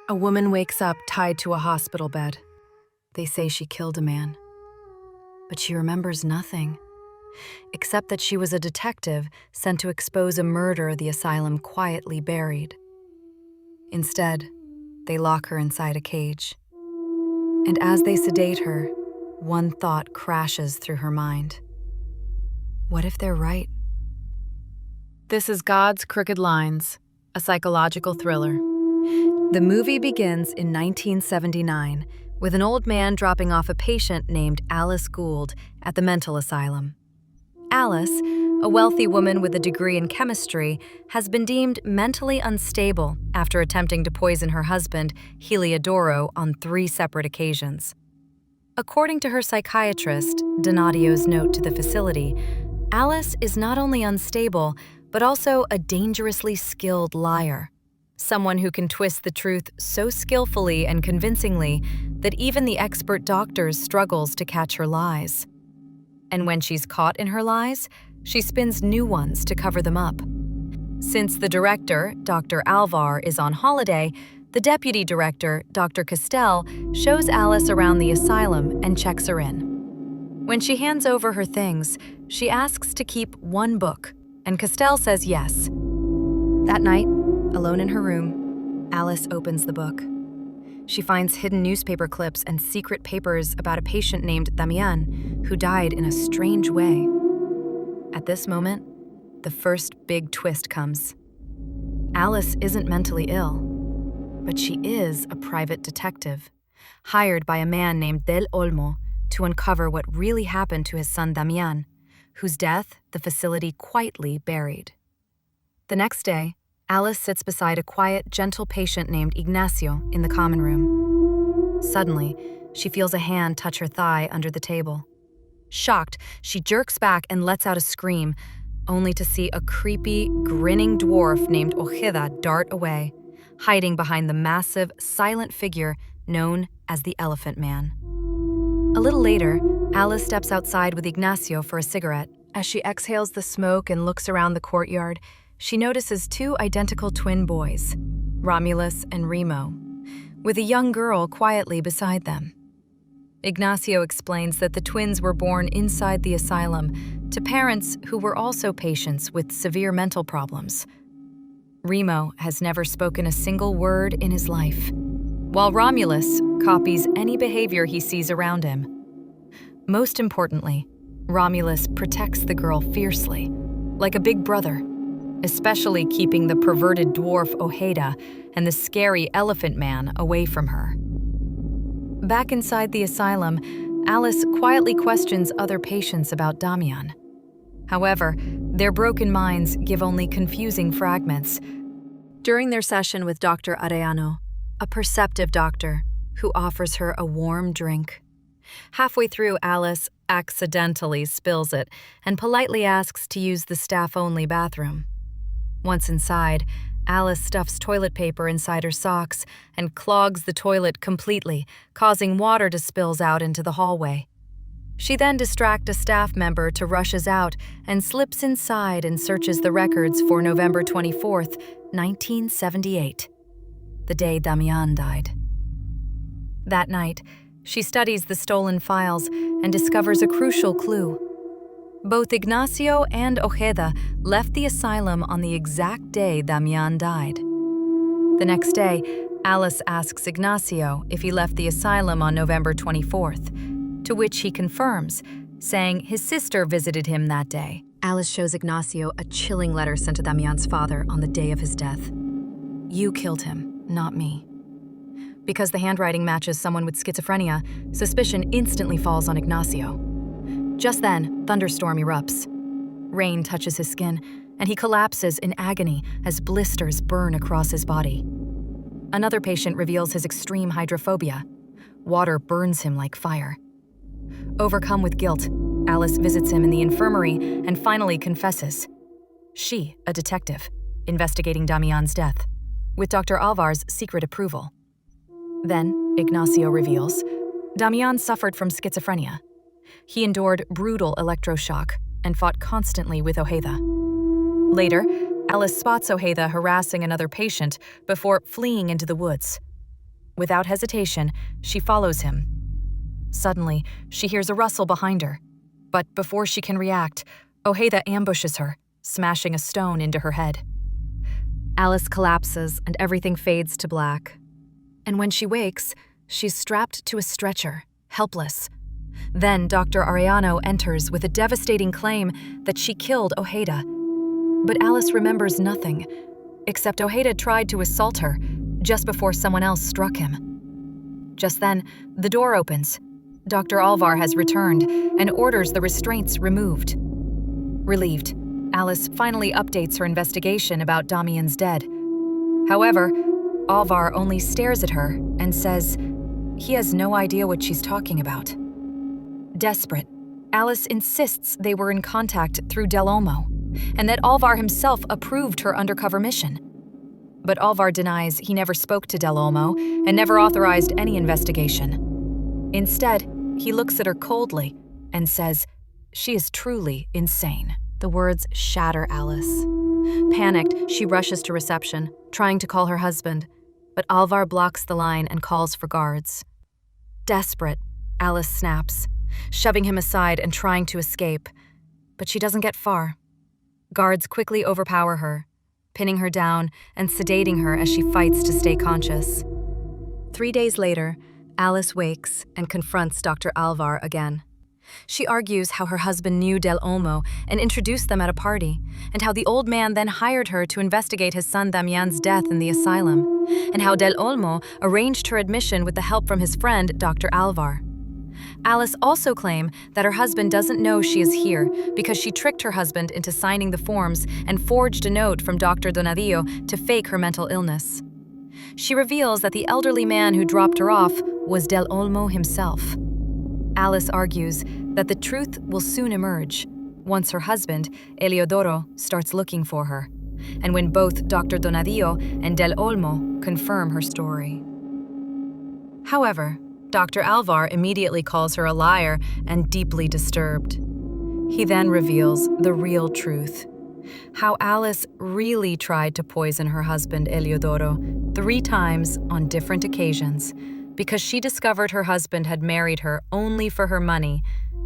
A woman wakes up tied to a hospital bed. They say she killed a man. But she remembers nothing, except that she was a detective sent to expose a murder the asylum quietly buried. Instead, they lock her inside a cage. And as they sedate her, one thought crashes through her mind. What if they're right? This is God's Crooked Lines, a psychological thriller. The movie begins in 1979 with an old man dropping off a patient named Alice Gould at the mental asylum. Alice, a wealthy woman with a degree in chemistry, has been deemed mentally unstable after attempting to poison her husband, Heliodoro, on 3 separate occasions. According to her psychiatrist, Donatio's note to the facility, Alice is not only unstable, but also a dangerously skilled liar. Someone who can twist the truth so skillfully and convincingly that even the expert doctor struggles to catch her lies. And when she's caught in her lies, she spins new ones to cover them up. Since the director, Dr. Alvar, is on holiday, the deputy director, Dr. Castell, shows Alice around the asylum and checks her in. When she hands over her things, she asks to keep one book, and Castell says yes. That night, alone in her room, Alice opens the book. She finds hidden newspaper clips and secret papers about a patient named Damian, who died in a strange way. At this moment, the first big twist comes. Alice isn't mentally ill, but she is a private detective, hired by a man named Del Olmo to uncover what really happened to his son Damian, whose death the facility quietly buried. The next day, Alice sits beside a quiet, gentle patient named Ignacio in the common room. Suddenly, she feels a hand touch her thigh under the table. Shocked, she jerks back and lets out a scream, only to see a creepy, grinning dwarf named Ojeda dart away, hiding behind the massive, silent figure known as the Elephant Man. A little later, Alice steps outside with Ignacio for a cigarette. As she exhales the smoke and looks around the courtyard, she notices 2 identical twin boys, Romulus and Remo, with a young girl quietly beside them. Ignacio explains that the twins were born inside the asylum to parents who were also patients with severe mental problems. Remo has never spoken a single word in his life, while Romulus copies any behavior he sees around him. Most importantly, Romulus protects the girl fiercely, like a big brother, especially keeping the perverted dwarf Ojeda and the scary Elephant Man away from her. Back inside the asylum, Alice quietly questions other patients about Damian. However, their broken minds give only confusing fragments. During their session with Dr. Arellano, a perceptive doctor who offers her a warm drink. Halfway through, Alice accidentally spills it and politely asks to use the staff-only bathroom. Once inside, Alice stuffs toilet paper inside her socks and clogs the toilet completely, causing water to spill out into the hallway. She then distracts a staff member to rushes out and slips inside and searches the records for November 24th, 1978, the day Damian died. That night, she studies the stolen files and discovers a crucial clue. Both Ignacio and Ojeda left the asylum on the exact day Damian died. The next day, Alice asks Ignacio if he left the asylum on November 24th, to which he confirms, saying his sister visited him that day. Alice shows Ignacio a chilling letter sent to Damian's father on the day of his death. "You killed him, not me." Because the handwriting matches someone with schizophrenia, suspicion instantly falls on Ignacio. Just then, thunderstorm erupts. Rain touches his skin, and he collapses in agony as blisters burn across his body. Another patient reveals his extreme hydrophobia. Water burns him like fire. Overcome with guilt, Alice visits him in the infirmary and finally confesses. She, a detective, investigating Damian's death, with Dr. Alvar's secret approval. Then, Ignacio reveals, Damian suffered from schizophrenia. He endured brutal electroshock and fought constantly with Ojeda. Later, Alice spots Ojeda harassing another patient before fleeing into the woods. Without hesitation, she follows him. Suddenly, she hears a rustle behind her. But before she can react, Ojeda ambushes her, smashing a stone into her head. Alice collapses and everything fades to black. And when she wakes, she's strapped to a stretcher, helpless. Then Dr. Arellano enters with a devastating claim that she killed Ojeda. But Alice remembers nothing, except Ojeda tried to assault her just before someone else struck him. Just then, the door opens. Dr. Alvar has returned and orders the restraints removed. Relieved, Alice finally updates her investigation about Damian's dead. However, Alvar only stares at her and says he has no idea what she's talking about. Desperate, Alice insists they were in contact through Del Olmo, and that Alvar himself approved her undercover mission. But Alvar denies he never spoke to Del Olmo and never authorized any investigation. Instead, he looks at her coldly and says she is truly insane. The words shatter Alice. Panicked, she rushes to reception, trying to call her husband, but Alvar blocks the line and calls for guards. Desperate, Alice snaps, shoving him aside and trying to escape, but she doesn't get far. Guards quickly overpower her, pinning her down and sedating her as she fights to stay conscious. 3 days later, Alice wakes and confronts Dr. Alvar again. She argues how her husband knew Del Olmo and introduced them at a party, and how the old man then hired her to investigate his son Damian's death in the asylum, and how Del Olmo arranged her admission with the help from his friend, Dr. Alvar. Alice also claims that her husband doesn't know she is here because she tricked her husband into signing the forms and forged a note from Dr. Donadio to fake her mental illness. She reveals that the elderly man who dropped her off was Del Olmo himself. Alice argues that the truth will soon emerge once her husband, Eliodoro, starts looking for her, and when both Dr. Donadio and Del Olmo confirm her story. However, Dr. Alvar immediately calls her a liar and deeply disturbed. He then reveals the real truth, how Alice really tried to poison her husband, Eliodoro, 3 times on different occasions, because she discovered her husband had married her only for her money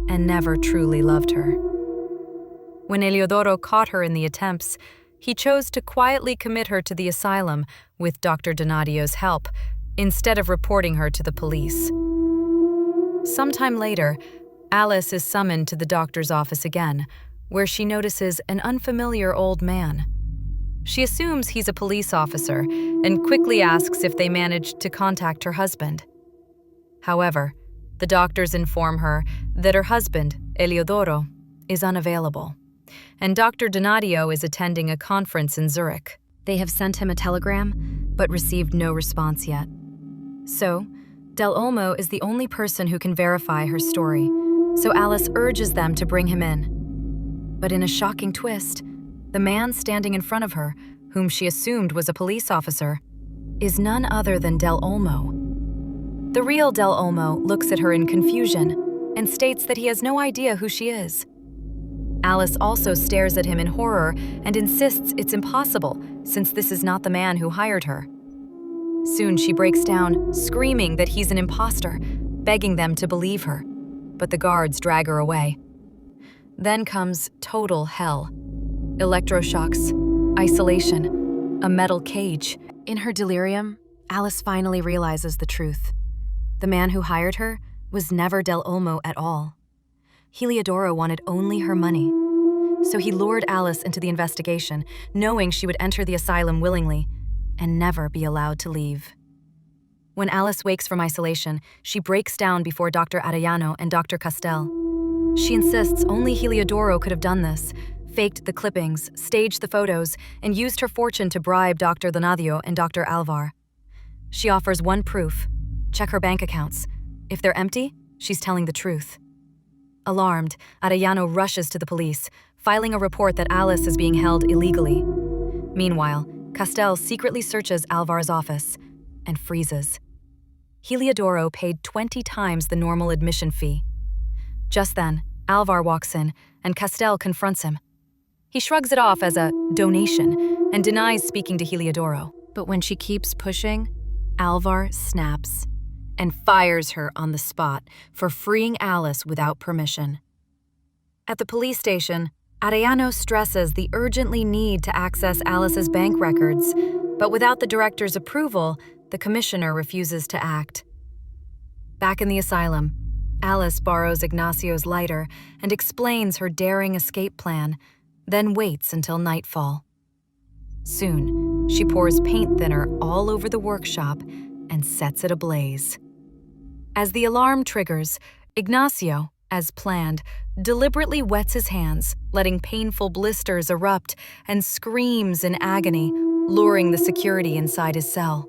and never truly loved her. When Eliodoro caught her in the attempts, he chose to quietly commit her to the asylum with Dr. Donadio's help, instead of reporting her to the police. Sometime later, Alice is summoned to the doctor's office again, where she notices an unfamiliar old man. She assumes he's a police officer and quickly asks if they managed to contact her husband. However, the doctors inform her that her husband, Eliodoro, is unavailable, and Dr. Donadio is attending a conference in Zurich. They have sent him a telegram, but received no response yet. So, Del Olmo is the only person who can verify her story, so Alice urges them to bring him in. But in a shocking twist, the man standing in front of her, whom she assumed was a police officer, is none other than Del Olmo. The real Del Olmo looks at her in confusion and states that he has no idea who she is. Alice also stares at him in horror and insists it's impossible, since this is not the man who hired her. Soon she breaks down, screaming that he's an imposter, begging them to believe her, but the guards drag her away. Then comes total hell. Electroshocks, isolation, a metal cage. In her delirium, Alice finally realizes the truth. The man who hired her was never Del Olmo at all. Heliodoro wanted only her money. So he lured Alice into the investigation, knowing she would enter the asylum willingly and never be allowed to leave. When Alice wakes from isolation, she breaks down before Dr. Arellano and Dr. Castel. She insists only Heliodoro could have done this, faked the clippings, staged the photos, and used her fortune to bribe Dr. Donadio and Dr. Alvar. She offers one proof: check her bank accounts. If they're empty, she's telling the truth. Alarmed, Arellano rushes to the police, filing a report that Alice is being held illegally. Meanwhile, Castel secretly searches Alvar's office and freezes. Heliodoro paid 20 times the normal admission fee. Just then, Alvar walks in, and Castel confronts him. He shrugs it off as a donation and denies speaking to Heliodoro. But when she keeps pushing, Alvar snaps and fires her on the spot for freeing Alice without permission. At the police station, Arellano stresses the urgently need to access Alice's bank records, but without the director's approval, the commissioner refuses to act. Back in the asylum, Alice borrows Ignacio's lighter and explains her daring escape plan, then waits until nightfall. Soon, she pours paint thinner all over the workshop and sets it ablaze. As the alarm triggers, Ignacio, as planned, deliberately wets his hands, letting painful blisters erupt, and screams in agony, luring the security inside his cell.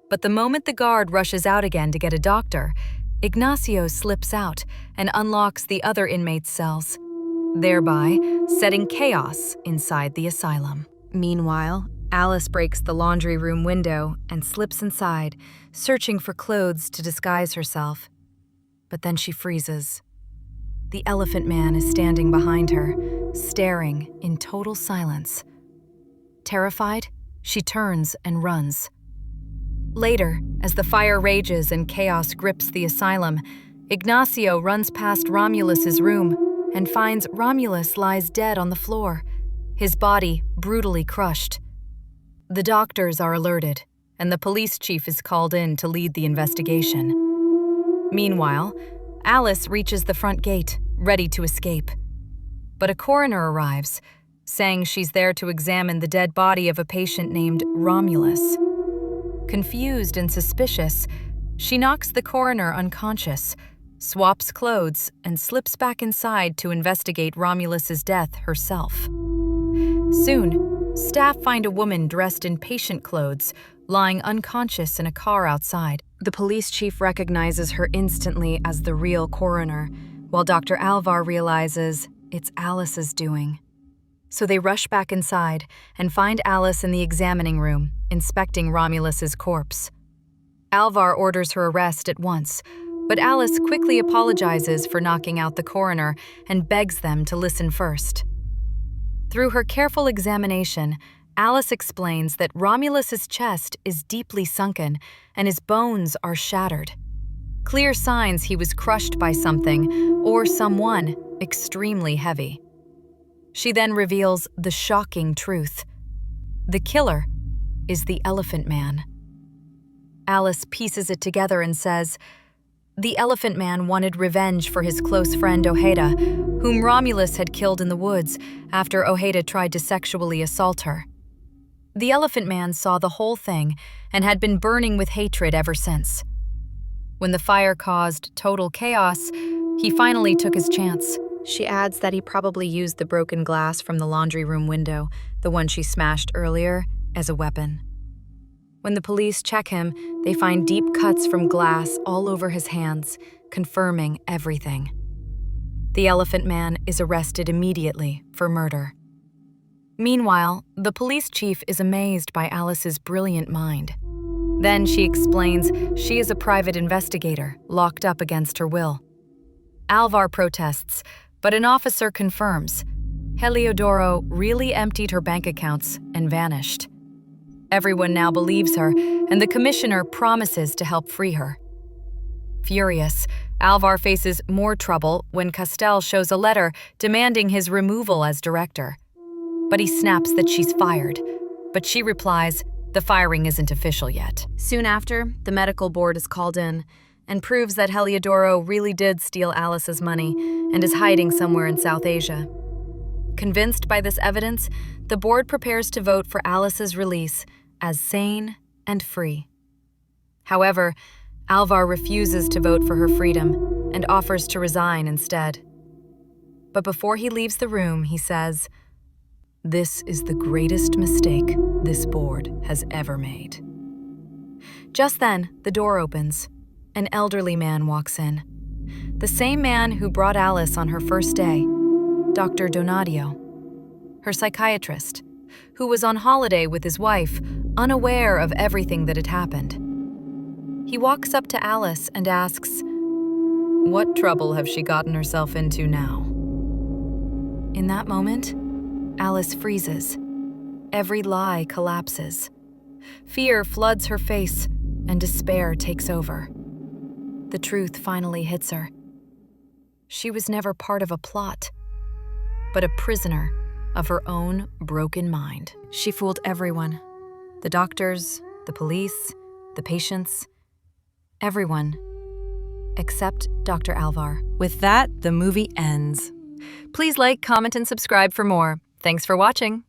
But the moment the guard rushes out again to get a doctor, Ignacio slips out and unlocks the other inmates' cells, thereby setting chaos inside the asylum. Meanwhile, Alice breaks the laundry room window and slips inside, searching for clothes to disguise herself. But then she freezes. The Elephant Man is standing behind her, staring in total silence. Terrified, she turns and runs. Later, as the fire rages and chaos grips the asylum, Ignacio runs past Romulus's room and finds Romulus lies dead on the floor, his body brutally crushed. The doctors are alerted, and the police chief is called in to lead the investigation. Meanwhile, Alice reaches the front gate, ready to escape. But a coroner arrives, saying she's there to examine the dead body of a patient named Romulus. Confused and suspicious, she knocks the coroner unconscious, swaps clothes, and slips back inside to investigate Romulus's death herself. Soon, staff find a woman dressed in patient clothes, lying unconscious in a car outside. The police chief recognizes her instantly as the real coroner, while Dr. Alvar realizes it's Alice's doing. So they rush back inside and find Alice in the examining room, inspecting Romulus's corpse. Alvar orders her arrest at once, but Alice quickly apologizes for knocking out the coroner and begs them to listen first. Through her careful examination, Alice explains that Romulus's chest is deeply sunken and his bones are shattered. Clear signs he was crushed by something or someone extremely heavy. She then reveals the shocking truth. The killer is the Elephant Man. Alice pieces it together and says, the Elephant Man wanted revenge for his close friend Ojeda, whom Romulus had killed in the woods after Ojeda tried to sexually assault her. The Elephant Man saw the whole thing and had been burning with hatred ever since. When the fire caused total chaos, he finally took his chance. She adds that he probably used the broken glass from the laundry room window, the one she smashed earlier, as a weapon. When the police check him, they find deep cuts from glass all over his hands, confirming everything. The Elephant Man is arrested immediately for murder. Meanwhile, the police chief is amazed by Alice's brilliant mind. Then she explains she is a private investigator, locked up against her will. Alvar protests, but an officer confirms Heliodoro really emptied her bank accounts and vanished. Everyone now believes her, and the commissioner promises to help free her. Furious, Alvar faces more trouble when Castel shows a letter demanding his removal as director. But he snaps that she's fired, but she replies the firing isn't official yet. Soon after, the medical board is called in and proves that Heliodoro really did steal Alice's money and is hiding somewhere in South Asia. Convinced by this evidence, the board prepares to vote for Alice's release as sane and free. However, Alvar refuses to vote for her freedom and offers to resign instead. But before he leaves the room, he says, "This is the greatest mistake this board has ever made." Just then, the door opens. An elderly man walks in. The same man who brought Alice on her first day, Dr. Donadio, her psychiatrist, who was on holiday with his wife, unaware of everything that had happened. He walks up to Alice and asks, "What trouble have she gotten herself into now?" In that moment, Alice freezes. Every lie collapses. Fear floods her face, and despair takes over. The truth finally hits her. She was never part of a plot, but a prisoner of her own broken mind. She fooled everyone. The doctors, the police, the patients, everyone, except Dr. Alvar. With that, the movie ends. Please like, comment, and subscribe for more. Thanks for watching.